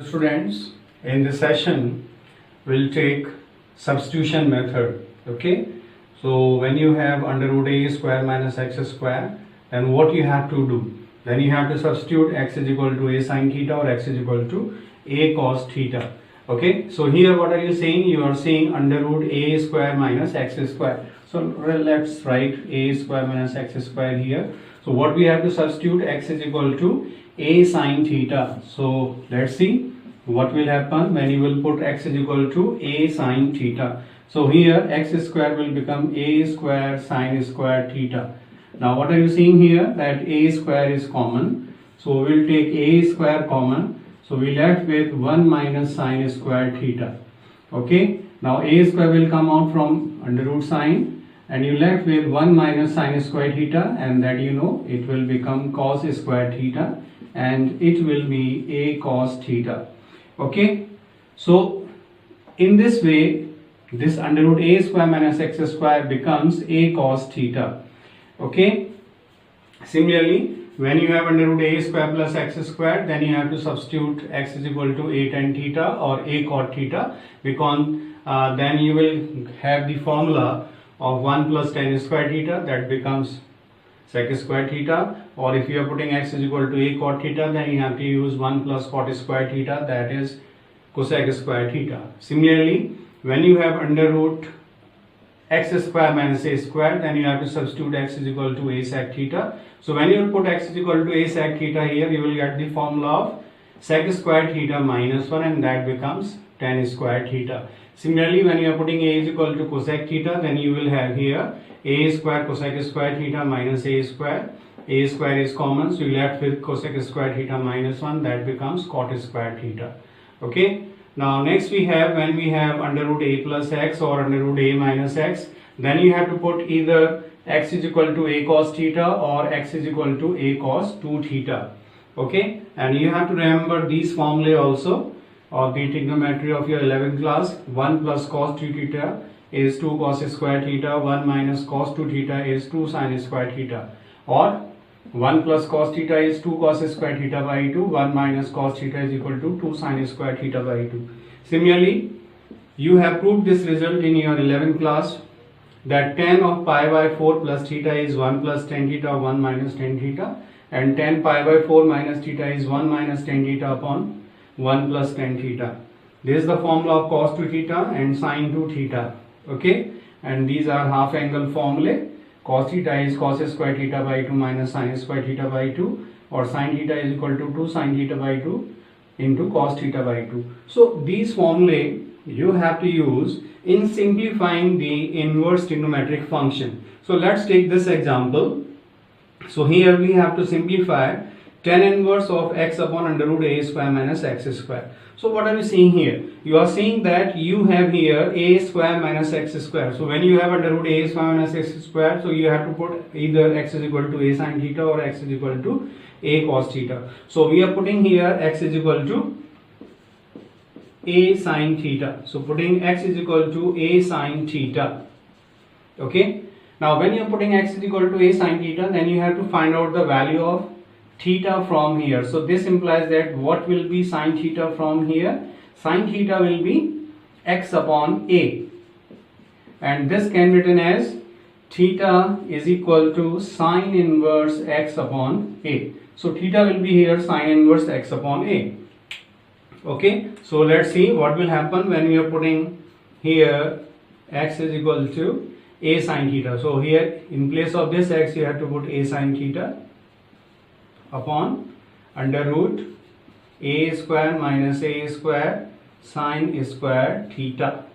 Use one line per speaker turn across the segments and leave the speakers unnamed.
Students, in this session we'll take substitution method. Okay, so when you have under root a square minus x square, then what you have to do, then you have to substitute x is equal to a sin theta or x is equal to a cos theta. Okay, so here what are you saying? You are saying under root a square minus x square. So let's write a square minus x square here. So what we have to substitute, x is equal to a sin theta. So let's see what will happen when you will put x is equal to a sin theta. So here x square will become a square sin square theta. Now what are you seeing here? That a square is common. So we will take a square common. So we left with 1 minus sin square theta. Okay. Now a square will come out from under root sin, and you left with 1 minus sin square theta, and that you know it will become cos square theta, and it will be a cos theta. Okay, so in this way this under root a square minus x square becomes a cos theta. Okay, similarly when you have under root a square plus x square, then you have to substitute x is equal to a tan theta or a cot theta, because then you will have the formula of 1 plus tan square theta, that becomes sec square theta, or if you are putting x is equal to a cot theta, then you have to use 1 plus cot square theta, that is cosec square theta. Similarly, when you have under root x square minus a square, then you have to substitute x is equal to a sec theta. So when you will put x is equal to a sec theta here, you will get the formula of sec square theta minus 1, and that becomes tan square theta. Similarly, when you are putting a is equal to cosec theta, then you will have here a square cosec square theta minus a square. A square is common, so you left with cosec square theta minus 1, that becomes cot square theta. Okay. Now next we have, when we have under root a plus x or under root a minus x, then you have to put either x is equal to a cos theta or x is equal to a cos 2 theta. Okay, and you have to remember these formulae also of the trigonometry of your 11th class. 1 plus cos 2 theta is 2 cos square theta, 1 minus cos 2 theta is 2 sin square theta, or 1 plus cos theta is 2 cos square theta by 2, 1 minus cos theta is equal to 2 sin square theta by 2. Similarly, you have proved this result in your 11th class, that tan of pi by 4 plus theta is 1 plus tan theta 1 minus tan theta, and tan pi by 4 minus theta is 1 minus tan theta upon 1 plus tan theta. This is the formula of cos 2 theta and sin 2 theta. Okay, and these are half angle formulae. Cos theta is cos square theta by 2 minus sin square theta by 2, or sin theta is equal to 2 sin theta by 2 into cos theta by 2. So these formulae you have to use in simplifying the inverse trigonometric function. So let's take this example. So here we have to simplify tan inverse of x upon under root a square minus x square. So what are you seeing here? You are seeing that you have here a square minus x square. So when you have under root a square minus x square, so you have to put either x is equal to a sin theta or x is equal to a cos theta. So we are putting here x is equal to a sin theta. So putting x is equal to a sin theta. Okay. Now when you are putting x is equal to a sin theta, then you have to find out the value of theta from here. So this implies that what will be sin theta from here? Sin theta will be x upon a, and this can be written as theta is equal to sin inverse x upon a. So theta will be here sin inverse x upon a. Okay, so let's see what will happen when we are putting here x is equal to a sin theta. So here in place of this x you have to put a sin theta upon under root a square minus a square sin square theta.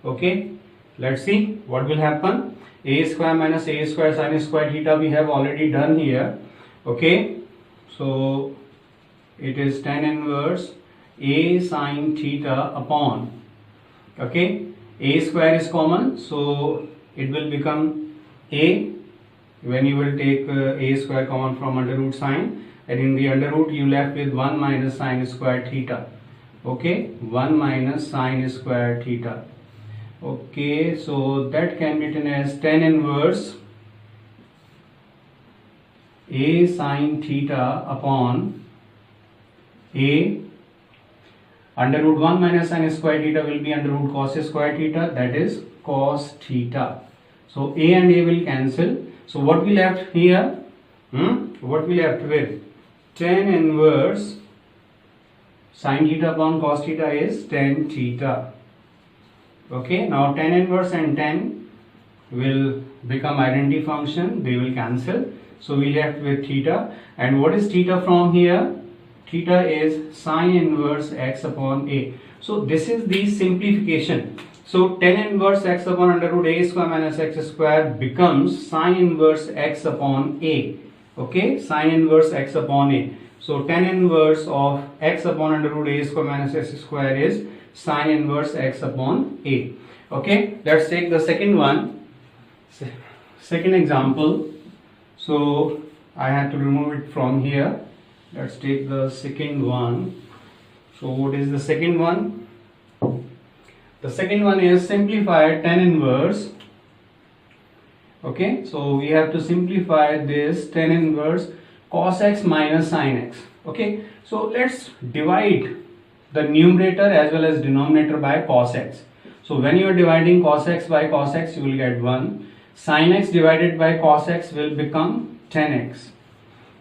Okay, let's see what will happen. A square minus a square sin square theta we have already done here. Okay, so it is tan inverse a sin theta upon, okay, a square is common, so it will become a. When you will take a square common from under root sin, and in the under root you left with 1 minus sin square theta. Okay, 1 minus sin square theta. Okay, so that can be written as tan inverse a sin theta upon a Under root 1 minus sin square theta will be under root cos square theta, that is cos theta. So a and a will cancel. So what we left here? What we left with? Tan inverse sin theta upon cos theta is tan theta. Okay, now tan inverse and tan will become identity function, they will cancel. So we left with theta. And what is theta from here? Theta is sin inverse x upon a. So this is the simplification. So tan inverse x upon under root a square minus x square becomes sin inverse x upon a. Okay, sin inverse x upon a. So tan inverse of x upon under root a square minus x square is sin inverse x upon a. Okay, let's take the second one. Second example. So I have to remove it from here. Let's take the second one. So what is the second one? The second one is simplify tan inverse. Okay, so we have to simplify this tan inverse cos x minus sin x. Okay, so let's divide the numerator as well as denominator by cos x. So when you are dividing cos x by cos x, you will get 1. Sin x divided by cos x will become tan x.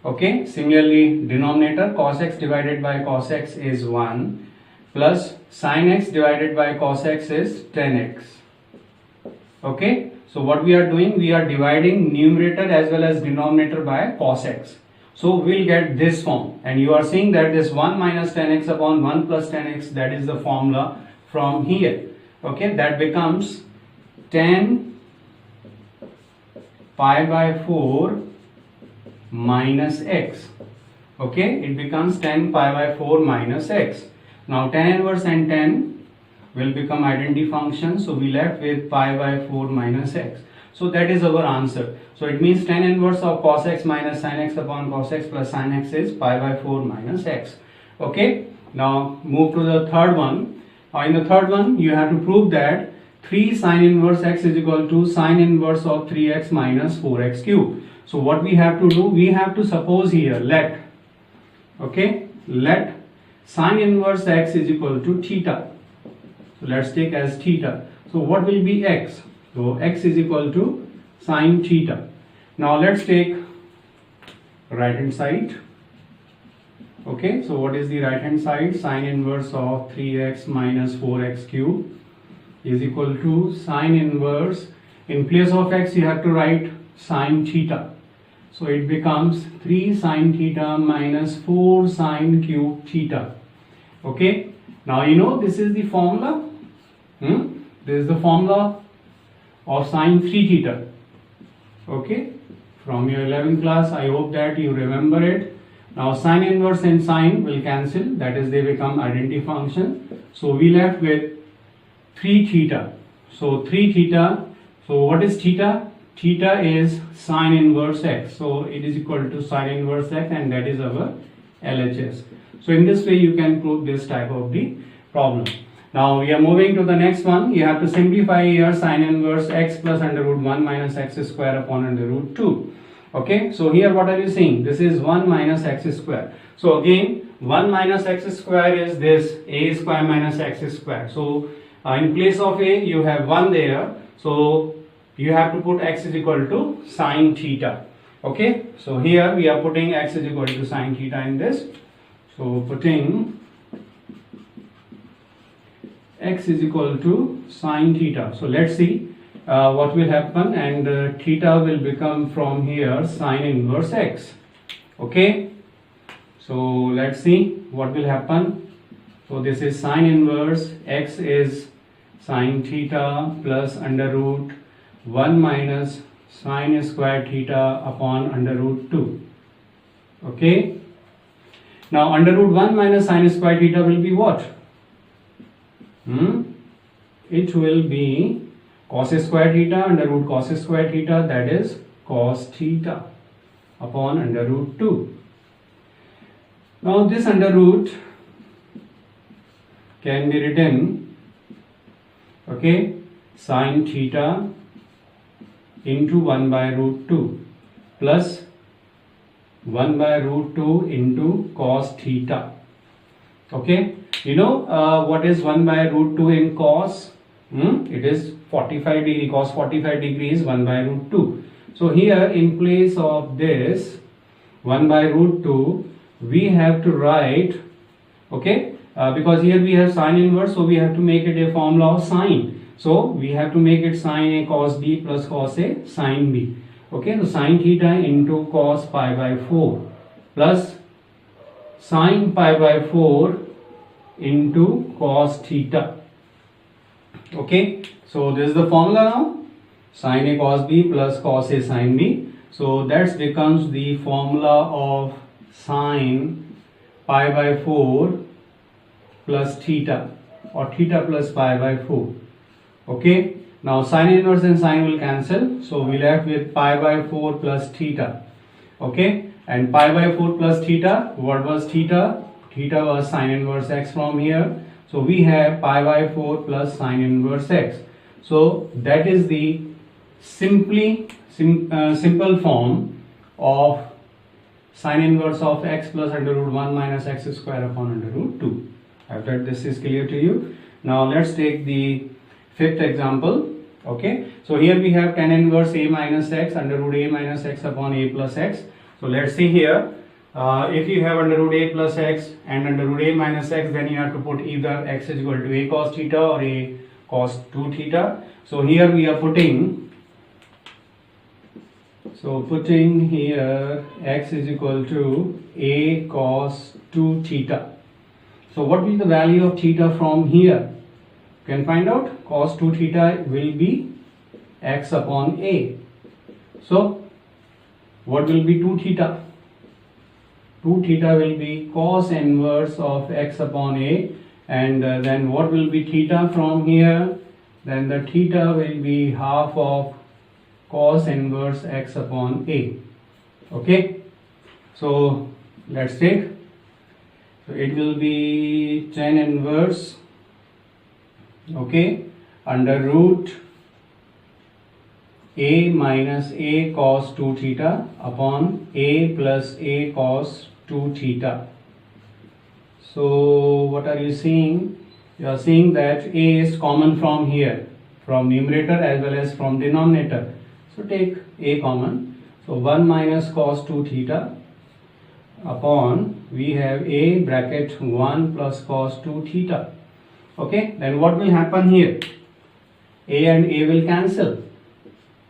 Okay, similarly denominator cos x divided by cos x is 1 plus sin x divided by cos x is tan x. Okay, so what we are doing, we are dividing numerator as well as denominator by cos x. So we'll get this form, and you are seeing that this 1 minus tan x upon 1 plus tan x, that is the formula from here. Okay, that becomes tan pi by 4 minus x. Okay, it becomes tan pi by 4 minus x. Now tan inverse and tan will become identity function, so we left with pi by 4 minus x. So that is our answer. So it means tan inverse of cos x minus sin x upon cos x plus sin x is pi by 4 minus x. Okay, now move to the third one. In the third one, you have to prove that 3 sin inverse x is equal to sin inverse of 3x minus 4x cube. So what we have to do, we have to suppose here let sin inverse x is equal to theta. So let's take as theta. So what will be x? So x is equal to sin theta. Now let's take right hand side. Okay, so what is the right hand side? Sin inverse of 3x minus 4x cube is equal to sin inverse. In place of x you have to write sin theta. So it becomes 3 sin theta minus 4 sin cube theta. Okay, now you know this is the formula. This is the formula of sin 3 theta. Okay, from your 11th class, I hope that you remember it. Now sin inverse and sin will cancel, that is they become identity function. So we left with 3 theta. So 3 theta. So what is theta? Theta is sin inverse x. So it is equal to sin inverse x, and that is our LHS. So in this way you can prove this type of the problem. Now we are moving to the next one. You have to simplify here sin inverse x plus under root 1 minus x square upon under root 2. Okay, so here what are you seeing? This is 1 minus x square. So again 1 minus x square is this a square minus x square. So in place of a you have 1 there. So you have to put x is equal to sin theta. Okay, so here we are putting x is equal to sin theta in this. So putting x is equal to sin theta. So let's see what will happen, and theta will become from here sin inverse x. Okay, so let's see what will happen. So this is sin inverse x is sin theta plus under root 1 minus sin square theta upon under root 2. Okay, now under root 1 minus sin square theta will be what? It will be cos square theta under root cos square theta, that is cos theta upon under root 2. Now this under root can be written, okay, sin theta into 1 by root 2 plus 1 by root 2 into cos theta. Okay, You know what is 1 by root 2 in cos? It is 45 degree. Cos 45 degree is 1 by root 2. So here in place of this 1 by root 2, we have to write, okay, because here we have sine inverse, so we have to make it a formula of sine. So we have to make it sine A cos B plus cos A sine B. Okay, so sine theta into cos pi by 4 plus sine pi by 4 into cos theta. Okay, so this is the formula now, sine A cos B plus cos A sine B. So that becomes the formula of sine pi by 4 plus theta, or theta plus pi by 4. Okay, now sine inverse and sine will cancel, so we left with pi by 4 plus theta. Okay, and pi by 4 plus theta, what was theta? Theta was sine inverse x from here, so we have pi by 4 plus sine inverse x. So that is the simple form of sine inverse of x plus under root 1 minus x square upon under root 2. I hope that this is clear to you. Now let's take the fifth example. Okay, so here we have tan inverse a minus x under root a minus x upon a plus x. So let's see here, if you have under root a plus x and under root a minus x, then you have to put either x is equal to a cos theta or a cos 2 theta. So here we are putting here x is equal to a cos 2 theta. So what will be the value of theta from here? You can find out. Cos 2 theta will be x upon a. So what will be 2 theta? 2 theta will be cos inverse of x upon a, and then what will be theta from here? Then the theta will be half of cos inverse x upon a. Okay, so let's take, so it will be tan inverse, okay, under root a minus a cos 2 theta upon a plus a cos 2 theta. So what are you seeing? You are seeing that a is common from here, from numerator as well as from denominator. So take a common. So 1 minus cos 2 theta upon, we have a bracket 1 plus cos 2 theta. Okay, then what will happen here? A and a will cancel.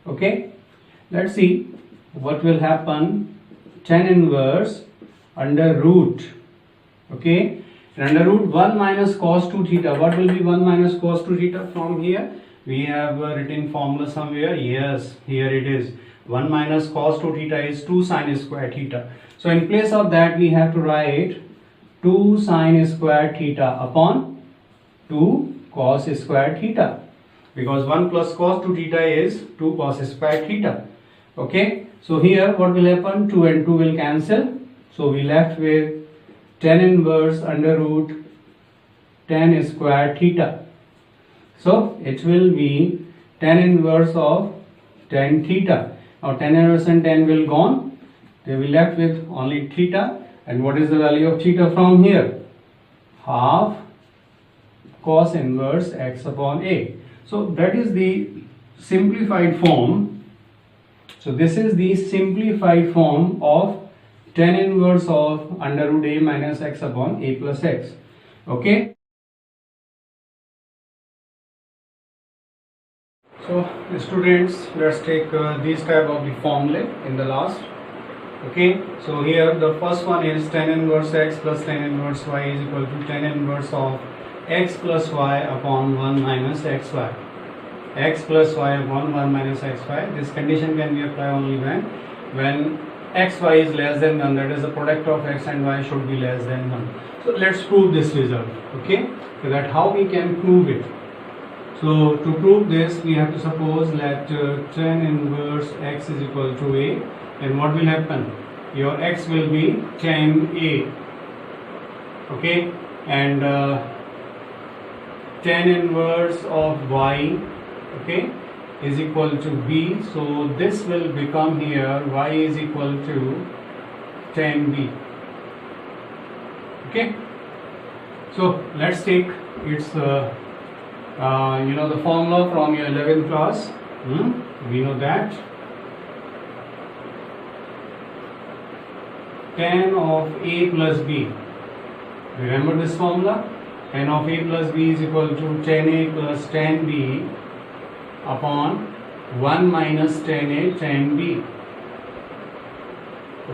Okay, let's see what will happen. Tan inverse under root, okay, and under root 1 minus cos 2 theta. What will be 1 minus cos 2 theta from here? We have written formula somewhere. Yes, here it is. 1 minus cos 2 theta is 2 sine square theta. So in place of that, we have to write 2 sine square theta upon 2 cos square theta, because 1 plus cos 2 theta is 2 cos square theta. Okay, so here what will happen? 2 and 2 will cancel, so we left with tan inverse under root tan square theta. So it will be tan inverse of tan theta. Now tan inverse and tan will gone, they will left with only theta. And what is the value of theta from here? Half cos inverse x upon a. So that is the simplified form. So this is the simplified form of tan inverse of under root a minus x upon a plus x. Okay. So students, let's take these type of the formulae in the last. Okay, so here the first one is tan inverse x plus tan inverse y is equal to tan inverse of x plus y upon 1 minus xy. X plus y upon 1 minus xy. This condition can be applied only when xy is less than 1, that is the product of x and y should be less than 1. So let's prove this result. Okay, so that how we can prove it. So to prove this, we have to suppose that tan inverse x is equal to a, and what will happen? Your x will be tan a, okay, and tan inverse of y, okay, is equal to b. So this will become here y is equal to tan b. Okay. So let's take its the formula from your 11th class. We know that tan of a plus b. Remember this formula? Tan of a plus b is equal to tan a plus tan b upon 1 minus tan a tan b.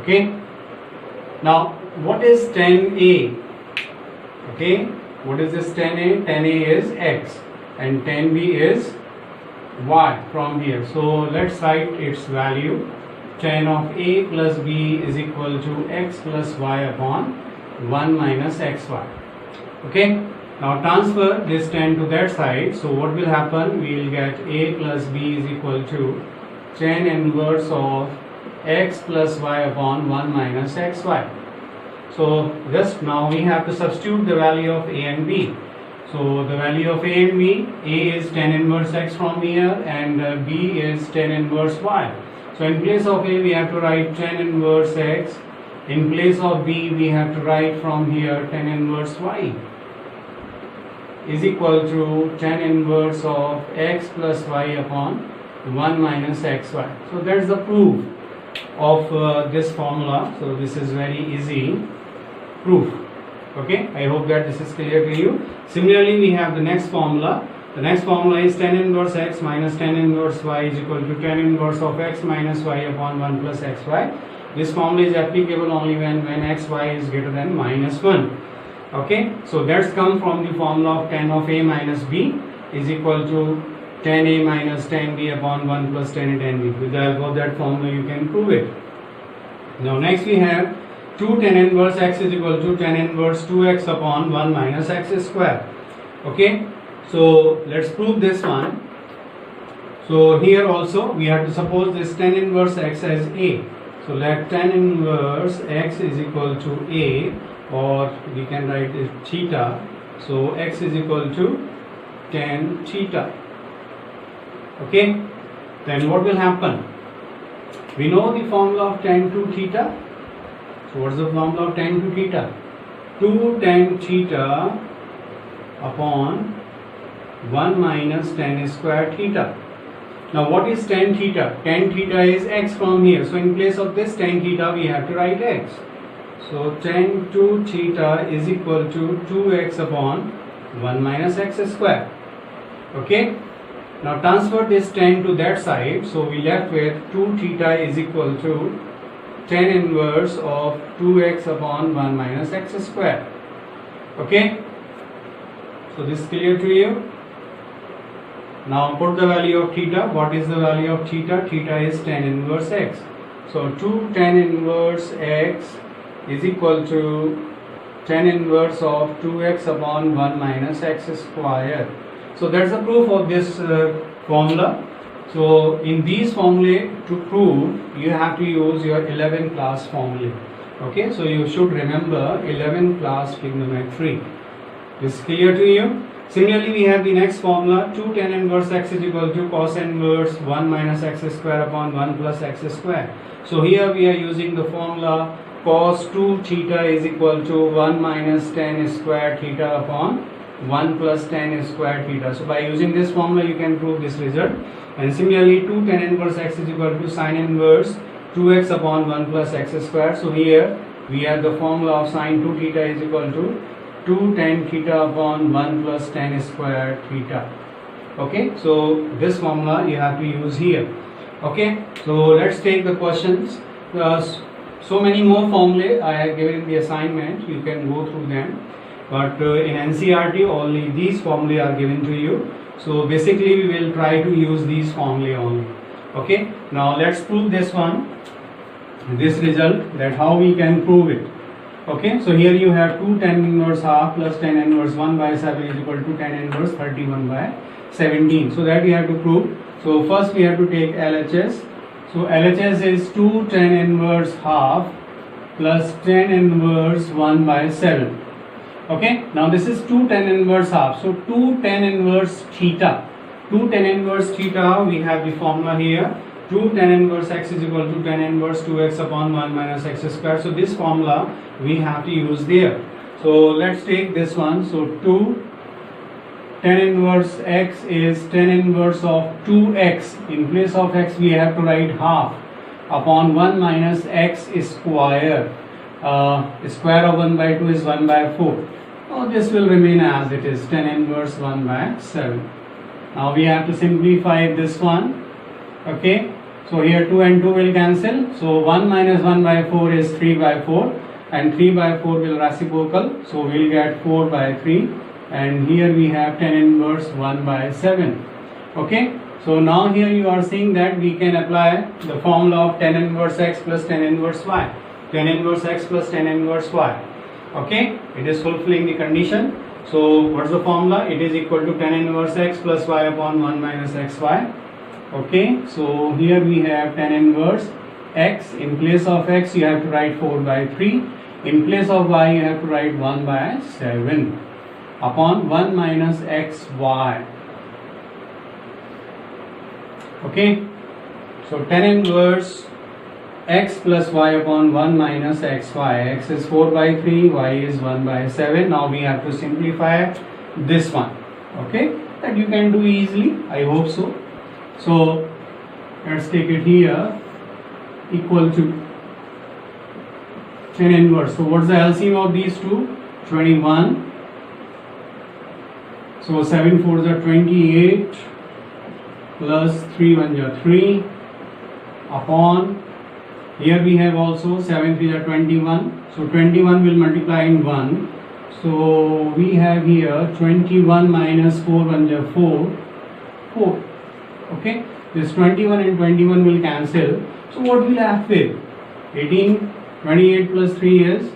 Okay. Now, what is tan a? Okay. What is this tan a? Tan a is x and tan b is y from here. So let's write its value. Tan of a plus b is equal to x plus y upon 1 minus xy. Okay. Now transfer this tan to that side. So what will happen? We will get a plus b is equal to tan inverse of x plus y upon 1 minus xy. So just now we have to substitute the value of a and b. So the value of a and b, a is tan inverse x from here and b is tan inverse y. So in place of a we have to write tan inverse x. In place of b we have to write from here tan inverse y is equal to tan inverse of x plus y upon 1 minus xy. So that's the proof of this formula. So this is very easy proof. Okay, I hope that this is clear to you. Similarly, we have the next formula. The next formula is tan inverse x minus tan inverse y is equal to tan inverse of x minus y upon 1 plus xy. This formula is applicable only when xy is greater than minus 1. Okay, so that's come from the formula of tan of a minus b is equal to tan a minus tan b upon 1 plus tan a tan b. With the help of that formula you can prove it. Now next we have 2 tan inverse x is equal to tan inverse 2x upon 1 minus x square. Okay, so let's prove this one. So here also we have to suppose this tan inverse x as a. So let tan inverse x is equal to a, or we can write it theta. So x is equal to tan theta. Okay, then what will happen? We know the formula of tan to theta. So what is the formula of tan to theta? 2 tan theta upon 1 minus tan square theta. Now what is tan theta? Tan theta is x from here. So in place of this tan theta we have to write x. So tan 2 theta is equal to 2x upon 1 minus x square. Okay. Now transfer this tan to that side. So we left with 2 theta is equal to tan inverse of 2x upon 1 minus x square. Okay. So this is clear to you. Now put the value of theta. What is the value of theta? Theta is tan inverse x. So 2 tan inverse x is equal to tan inverse of 2x upon 1 minus x square. So that's the proof of this formula. So in these formulae, to prove, you have to use your 11th class formula. Okay, so you should remember 11th class trigonometry. Is clear to you? Similarly, we have the next formula. 2 tan inverse x is equal to cos inverse 1 minus x square upon 1 plus x square. So here we are using the formula cos 2 theta is equal to 1 minus tan square theta upon 1 plus tan square theta. So by using this formula you can prove this result. And similarly 2 tan inverse x is equal to sin inverse 2x upon 1 plus x square. So here we have the formula of sin 2 theta is equal to 2 tan theta upon 1 plus tan square theta. Okay, so this formula you have to use here. Okay, so let's take the questions. So many more formulae I have given in the assignment, you can go through them, but in NCERT only these formulae are given to you. So basically we will try to use these formulae only. Okay, now let's prove this one, this result, that how we can prove it. Okay, so here you have 2 tan inverse half plus tan inverse 1 by 7 is equal to tan inverse 31 by 17. So that we have to prove. So first we have to take LHS. So LHS is 2 tan inverse half plus tan inverse 1 by 7. Okay, now this is 2 tan inverse half. So 2 tan inverse theta. 2 tan inverse theta, we have the formula here. 2 tan inverse x is equal to tan inverse 2x upon 1 minus x square. So this formula we have to use there. So let's take this one. So 2 tan inverse x is tan inverse of 2x. In place of x we have to write half upon 1 minus x square. Square of 1 by 2 is 1 by 4. Now this will remain as it is, tan inverse 1 by 7. Now we have to simplify this one. Okay, so here 2 and 2 will cancel. So 1 minus 1 by 4 is 3 by 4, and 3 by 4 will reciprocal. So we'll get 4 by 3, and here we have tan inverse 1 by 7. Okay, so now here you are seeing that we can apply the formula of tan inverse x plus tan inverse y. Tan inverse x plus tan inverse y. Okay, it is fulfilling the condition. So what's the formula? It is equal to tan inverse x plus y upon 1 minus xy. Okay, so here we have tan inverse x. In place of x you have to write 4 by 3. In place of y you have to write 1 by 7 upon 1 minus xy. Okay, so tan inverse x plus y upon 1 minus xy. X is 4 by 3, y is 1 by 7. Now we have to simplify this one. Okay, that you can do easily, I hope so. So let's take it here, equal to tan inverse. So what's the LCM of these two? 21. So 7 4s are 28 plus 3 1s are 3 upon, here we have also 7 3s are 21. So 21 will multiply in 1. So we have here 21 minus 4 1s are 4. Okay, this 21 and 21 will cancel. So what will have with 18? 28 plus 3 is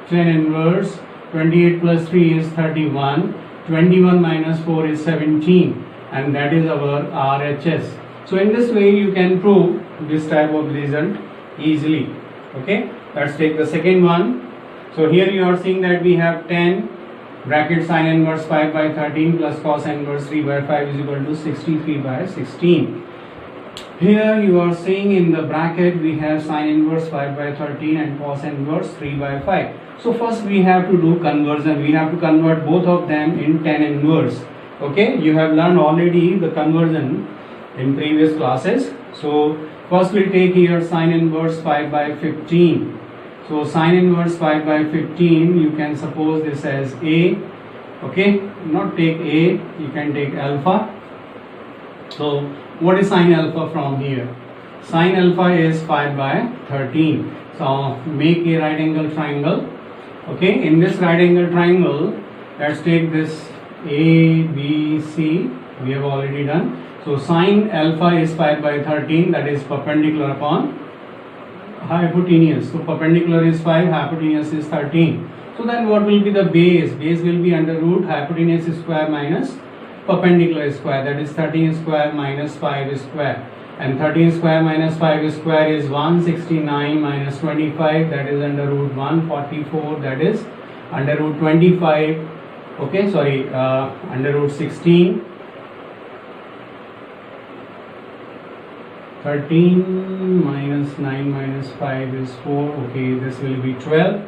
tan inverse. 28 plus 3 is 31. 21 minus 4 is 17, and that is our RHS. So in this way you can prove this type of result easily. Okay, let's take the second one. So here you are seeing that we have 10 bracket sin inverse 5 by 13 plus cos inverse 3 by 5 is equal to 63 by 16. Here you are seeing in the bracket we have sin inverse 5 by 13 and cos inverse 3 by 5. So first we have to do conversion. We have to convert both of them in tan inverse. Okay, you have learned already the conversion in previous classes. So first we'll take here sin inverse 5 by 15. So sin inverse 5 by 15, you can suppose this as A. Okay, not take A, you can take alpha. So what is sin alpha from here? Sin alpha is 5 by 13. So make a right angle triangle. Okay, in this right angle triangle, let's take this A, B, C. We have already done. So sin alpha is 5 by 13, that is perpendicular upon hypotenuse. So perpendicular is 5, hypotenuse is 13. So then what will be the base? Base will be under root hypotenuse square minus perpendicular square, that is 13 square minus 5 square. And 13 square minus 5 square is 169 minus 25, that is under root 144, that is under root 25. Okay, sorry, under root 16. 13 minus 9 minus 5 is 4. Okay, this will be 12.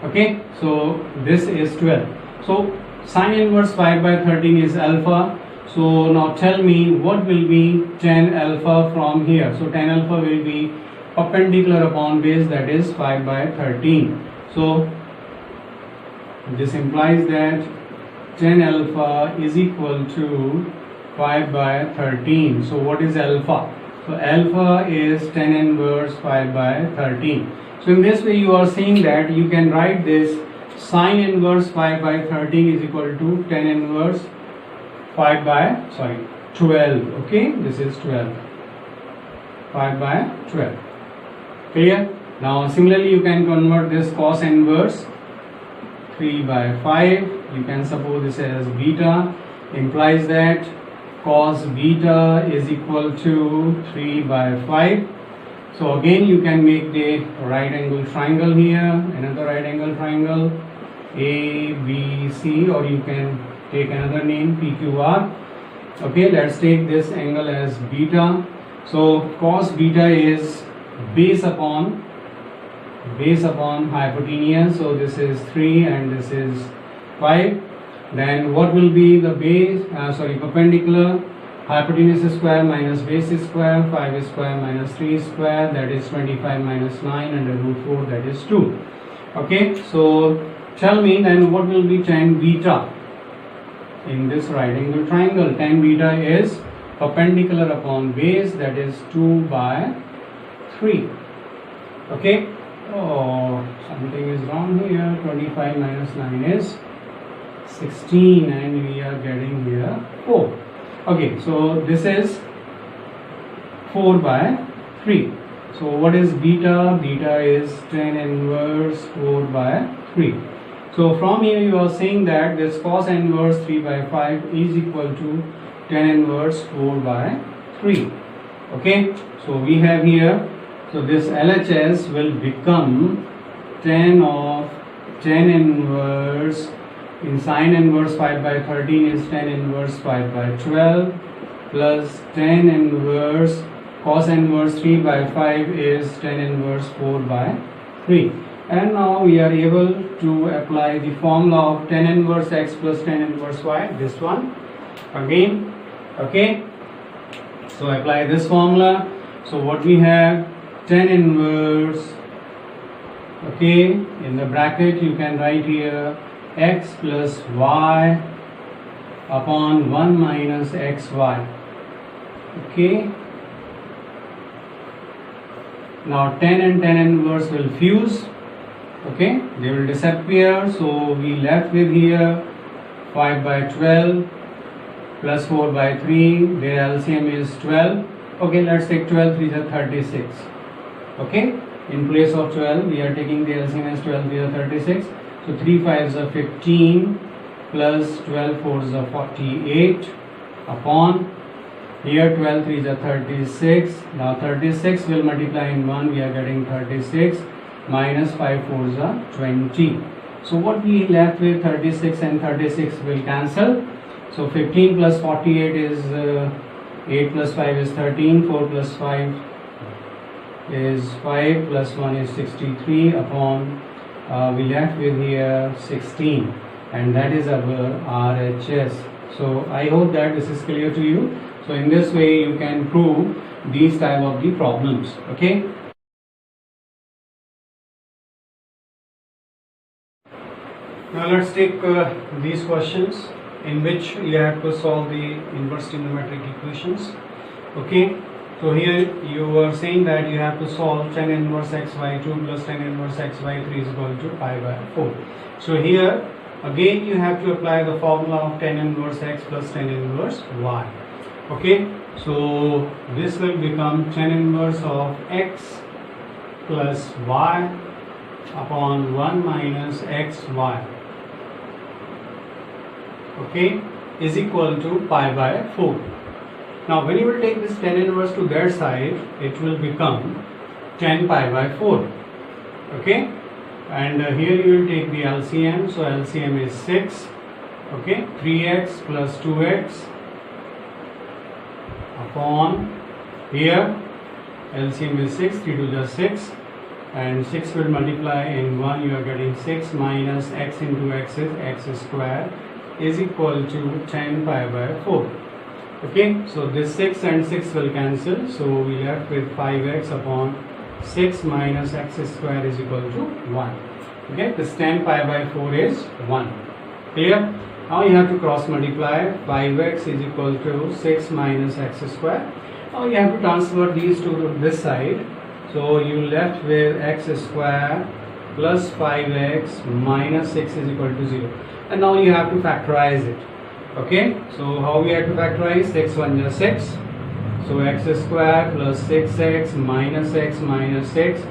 Okay, so this is 12. So sin inverse 5 by 13 is alpha. So now tell me what will be tan alpha from here. So tan alpha will be perpendicular upon base, that is 5 by 13. So this implies that tan alpha is equal to 5 by 13. So what is alpha? So alpha is tan inverse 5 by 13. So in this way you are seeing that you can write this sin inverse 5 by 13 is equal to tan inverse 5 by 12. Okay, this is 12. 5 by 12. Clear? Now similarly you can convert this cos inverse 3 by 5. You can suppose this as beta, implies that cos beta is equal to 3 by 5. So again you can make the right angle triangle here, another right angle triangle A, B, C, or you can take another name PQR. Okay, let's take this angle as beta. So cos beta is base upon base upon hypotenuse, so this is 3 and this is 5. Then what will be the base, perpendicular? Hypotenuse square minus base square, 5 square minus 3 square, that is 25 minus 9 under root 4, that is 2. Okay, so tell me then what will be tan beta in this right angle triangle? Tan beta is perpendicular upon base, that is 2 by 3. Okay, oh, something is wrong here. 25 minus 9 is 16 and we are getting here 4. Okay, so this is 4 by 3. So what is beta? Beta is tan inverse 4 by 3. So from here you are saying that this cos inverse 3 by 5 is equal to tan inverse 4 by 3. Okay, so we have here, so this LHS will become tan of tan inverse, in sin inverse 5 by 13 is tan inverse 5 by 12 plus tan inverse cos inverse 3 by 5 is tan inverse 4 by 3. And now we are able to apply the formula of tan inverse x plus tan inverse y, this one again. Okay, so apply this formula. So what we have, tan inverse, okay, in the bracket you can write here x plus y upon 1 minus xy. Okay, now tan and tan inverse will fuse. Okay, they will disappear, so we left with here 5 by 12 plus 4 by 3, their LCM is 12. Okay, let's take 12, 3 is 36. Okay, in place of 12 we are taking the LCM as 12, 3 is 36. So 3 5s are 15 plus 12 4s are 48 upon here 12 3s are 36. Now 36 will multiply in 1, we are getting 36 minus 5 4s are 20. So what we left with, 36 and 36 will cancel. So 15 plus 48 is 8 plus 5 is 13, 4 plus 5 is 5 plus 1 is 63 upon we left with here 16, and that is our RHS. So I hope that this is clear to you. So in this way you can prove these type of the problems. Okay. Now let's take these questions in which you have to solve the inverse trigonometric equations. Okay, so here you are saying that you have to solve tan inverse xy2 plus tan inverse xy3 is equal to pi by 4. So here again you have to apply the formula of tan inverse x plus tan inverse y. Okay, so this will become tan inverse of x plus y upon 1 minus xy. Okay, is equal to pi by 4. Now when you will take this tan inverse to their side, it will become tan pi by 4. Okay, and here you will take the LCM. So LCM is 6. Okay, 3x plus 2x upon here LCM is 6, 3 to just 6, and 6 will multiply in 1, you are getting 6 minus x into x is x square is equal to tan pi by 4. Okay, so this 6 and 6 will cancel, so we left with 5x upon 6 minus x square is equal to 1. Okay, this tan pi by 4 is 1. Clear? Now you have to cross multiply. 5x is equal to 6 minus x square. Now you have to transfer these to this side. So you left with x square plus 5x minus 6 is equal to 0. And now you have to factorize it. Okay, so how we have to factorize? 6 1 is 6. So x square plus 6x minus x minus 6.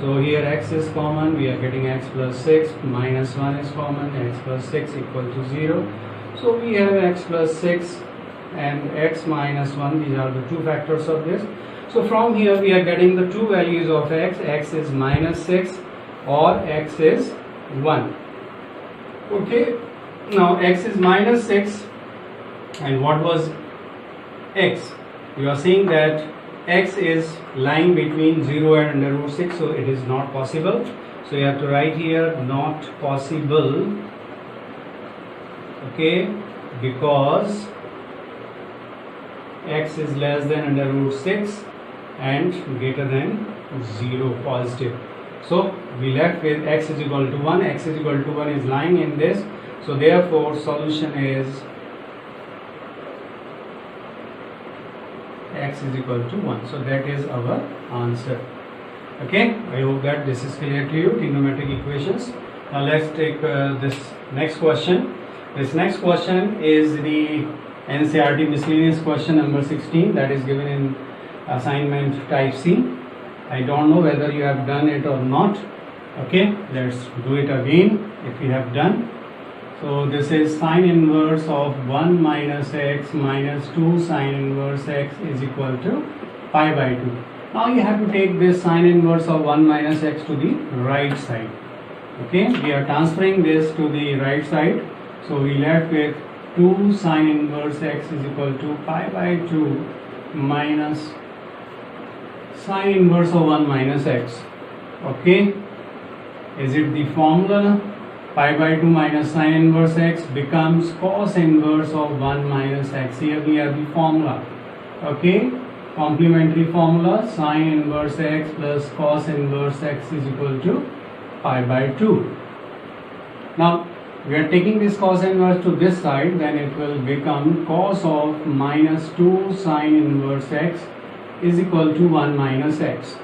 So here x is common, we are getting x plus 6, minus 1 is common, x plus 6 equal to 0. So we have x plus 6 and x minus 1, these are the two factors of this. So from here we are getting the two values of x is minus 6 or x is 1. Okay, now x is minus 6 and what was x? You are saying that x is lying between 0 and under root 6, so it is not possible. So you have to write here not possible, okay, because x is less than under root 6 and greater than 0, positive. So we left with x is equal to 1, x is equal to 1 is lying in this, so therefore solution is x is equal to 1. So that is our answer. Okay, I hope that this is clear to you, trigonometric equations. Now let's take this next question. This next question is the NCERT miscellaneous question number 16, that is given in assignment type C. I don't know whether you have done it or not. Okay, let's do it again if you have done. So this is sine inverse of 1 minus x minus 2 sine inverse x is equal to pi by 2. Now you have to take this sine inverse of 1 minus x to the right side. Okay, we are transferring this to the right side. So we left with 2 sine inverse x is equal to pi by 2 minus sine inverse of 1 minus x. Okay, is it the formula? Pi by 2 minus sine inverse x becomes cos inverse of 1 minus x. Here we have the formula. Okay, complementary formula, sine inverse x plus cos inverse x is equal to pi by 2. Now we are taking this cos inverse to this side, then it will become cos of minus 2 sine inverse x is equal to 1 minus x.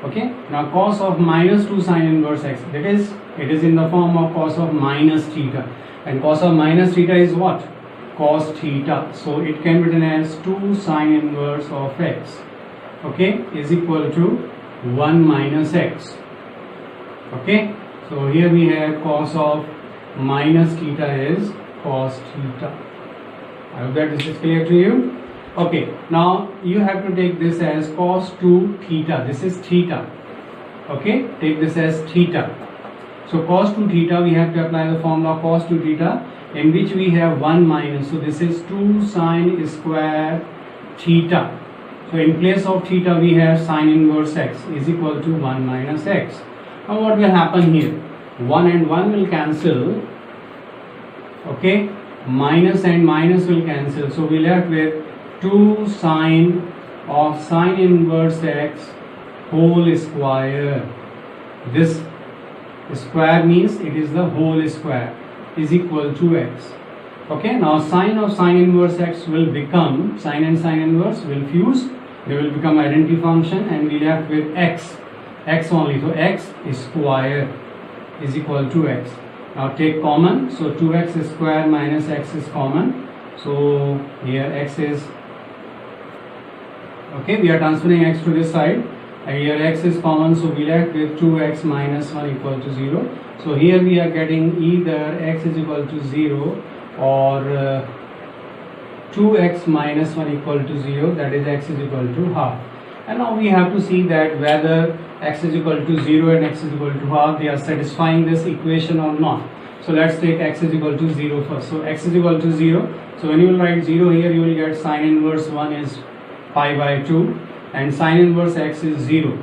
Okay, now cos of minus 2 sine inverse x, that is, it is in the form of cos of minus theta, and cos of minus theta is what? Cos theta. So it can be written as 2 sine inverse of x, okay, is equal to 1 minus x. Okay, so here we have cos of minus theta is cos theta. I hope that this is clear to you. Okay, now you have to take this as cos 2 theta. This is theta. Okay, take this as theta. So cos 2 theta, we have to apply the formula cos 2 theta, in which we have 1 minus. So this is 2 sine square theta. So in place of theta, we have sine inverse x is equal to 1 minus x. Now what will happen here? 1 and 1 will cancel. Okay, minus and minus will cancel. So we left with 2 sine of sine inverse x whole square. This square means it is the whole square is equal to x. Okay, now sine of sine inverse x will become, sine and sine inverse will fuse, they will become identity function, and we left with x only. So x square is equal to x. Now take common, so 2x square minus x is common. So here x is, okay, we are transferring x to this side, and here x is common, so we left with 2x minus 1 equal to 0. So here we are getting either x is equal to 0 or 2x minus 1 equal to 0, that is x is equal to half. And now we have to see that whether x is equal to 0 and x is equal to half, they are satisfying this equation or not. So let's take x is equal to 0 first. So x is equal to 0. So when you will write 0 here, you will get sine inverse 1 is pi by 2 and sine inverse x is 0.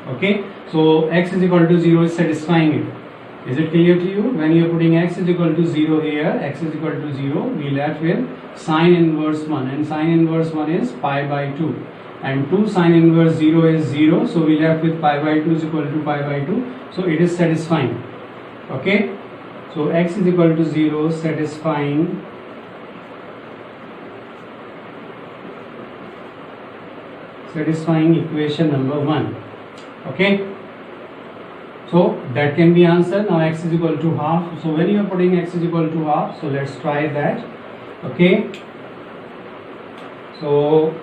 Okay, so x is equal to 0 is satisfying it. Is it clear to you? When you are putting x is equal to 0 here, x is equal to 0, we left with sine inverse 1, and sine inverse 1 is pi by 2, and 2 sine inverse 0 is 0, so we left with pi by 2 is equal to pi by 2, so it is satisfying. Okay, so x is equal to 0, satisfying equation number 1. Okay, so that can be answered. Now x is equal to half. So when you are putting x is equal to half, so let's try that. Okay, so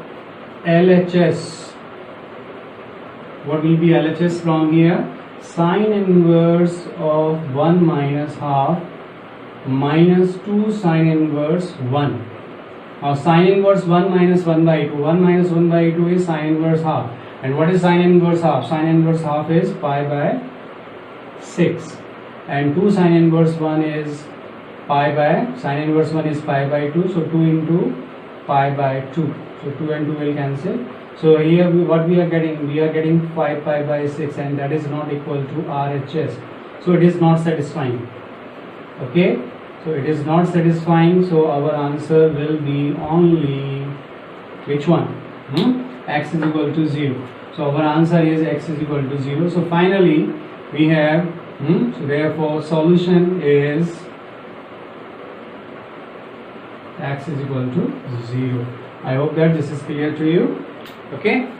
LHS, what will be LHS from here? Sine inverse of 1 minus half minus 2 sine inverse 1. Now sine inverse 1 minus 1 by 2. 1 minus 1 by 2 is sine inverse half. And what is sine inverse half? Sine inverse half is pi by 6. And 2 sine inverse 1 is pi by, sine inverse 1 is pi by 2. So 2 into pi by 2. So 2 and 2 will cancel.
So here what we are getting 5 pi by 6, and that is not equal to RHS. So it is not satisfying. Okay, so it is not satisfying. So our answer will be only which one? X is equal to 0. So our answer is x is equal to 0. So finally we have so therefore solution is x is equal to 0. I hope that this is clear to you. Okay.